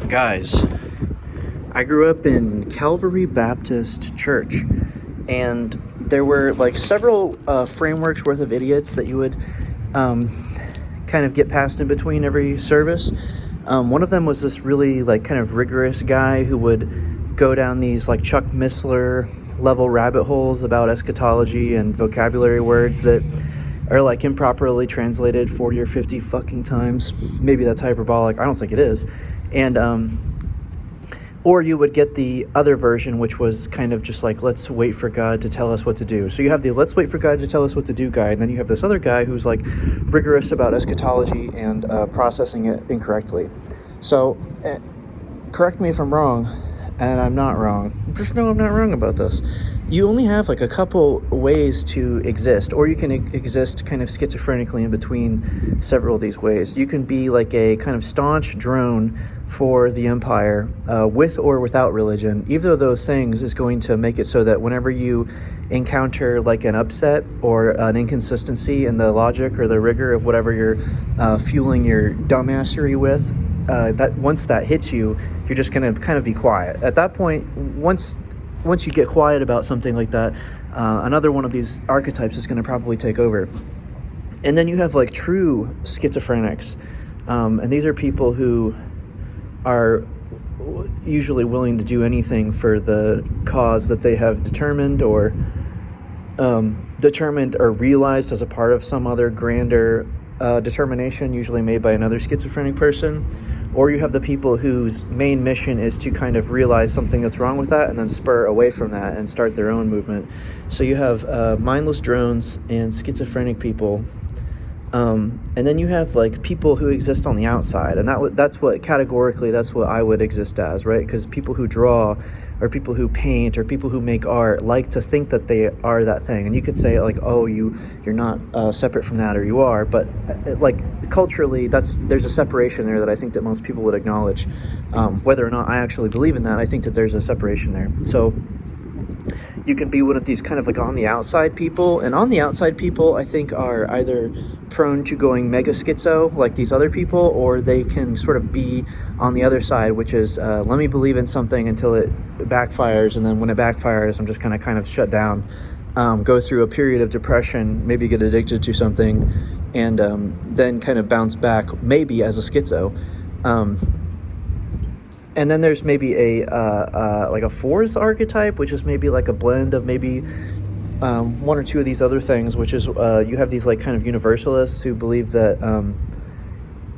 Guys, I grew up in Calvary Baptist Church, and there were like several frameworks worth of idiots that you would kind of get past in between every service. One of them was this really like kind of rigorous guy who would go down these like Chuck Missler level rabbit holes about eschatology and vocabulary words that are like improperly translated 40 or 50 fucking times. Maybe that's hyperbolic. I don't think it is. And or you would get the other version, which was kind of just like, let's wait for God to tell us what to do. So you have the let's wait for God to tell us what to do guy, and then you have this other guy who's like rigorous about eschatology and processing it incorrectly. So correct me if I'm wrong, and I'm not wrong. Just know I'm not wrong about this. You only have like a couple ways to exist, or you can exist kind of schizophrenically in between several of these ways. You can be like a kind of staunch drone for the empire, with or without religion. Either of those things is going to make it so that whenever you encounter like an upset or an inconsistency in the logic or the rigor of whatever you're fueling your dumbassery with, that once that hits you, you're just going to kind of be quiet. At that point, once you get quiet about something like that, another one of these archetypes is going to probably take over. And then you have like true schizophrenics, and these are people who are usually willing to do anything for the cause that they have determined or realized as a part of some other grander determination, usually made by another schizophrenic person. Or you have the people whose main mission is to kind of realize something that's wrong with that and then spur away from that and start their own movement. So you have mindless drones and schizophrenic people. And then you have like people who exist on the outside, and that's what categorically that's what I would exist as, right? Because people who draw or people who paint or people who make art like to think that they are that thing. And you could say like, oh, you're not separate from that, or you are, but like culturally there's a separation there that I think that most people would acknowledge. Whether or not I actually believe in that, I think that there's a separation there. So you can be one of these kind of like on the outside people, and on the outside people I think are either prone to going mega schizo like these other people, or they can sort of be on the other side, which is let me believe in something until it backfires, and then when it backfires I'm just gonna kind of shut down, go through a period of depression, maybe get addicted to something, and then kind of bounce back maybe as a schizo. And then there's maybe like a fourth archetype, which is maybe like a blend of maybe one or two of these other things, which is you have these like kind of universalists who believe that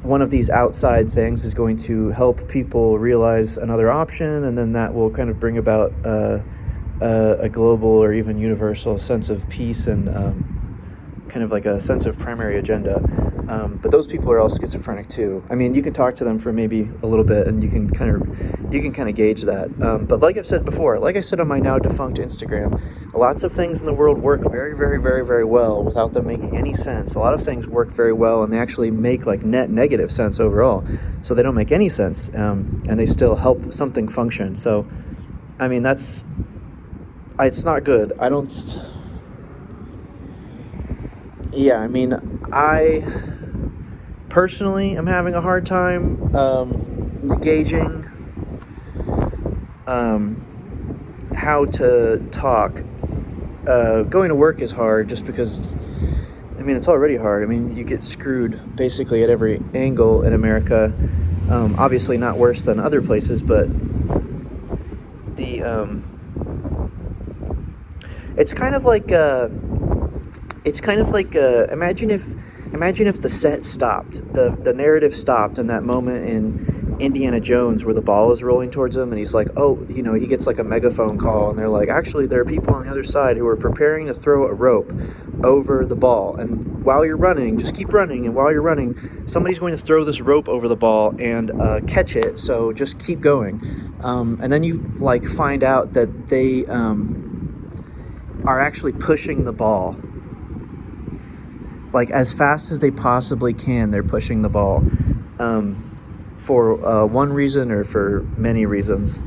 one of these outside things is going to help people realize another option, and then that will kind of bring about a global or even universal sense of peace and kind of like a sense of primary agenda. But those people are all schizophrenic too. I mean, you can talk to them for maybe a little bit and you can kind of gauge that. But like I've said before, like I said on my now defunct Instagram, lots of things in the world work very, very, very, very well without them making any sense. A lot of things work very well and they actually make like net negative sense overall. So they don't make any sense, and they still help something function. So, I mean, it's not good. I personally am having a hard time gauging how to talk. Going to work is hard just because, I mean, it's already hard. I mean, you get screwed basically at every angle in America. Obviously not worse than other places, but it's kind of like imagine if the set stopped, the narrative stopped in that moment in Indiana Jones where the ball is rolling towards him and he's like, oh, he gets like a megaphone call and they're like, actually there are people on the other side who are preparing to throw a rope over the ball, and while you're running, just keep running, and while you're running somebody's going to throw this rope over the ball and catch it, so just keep going. And then you like find out that they are actually pushing the ball like as fast as they possibly can. They're pushing the ball for one reason or for many reasons.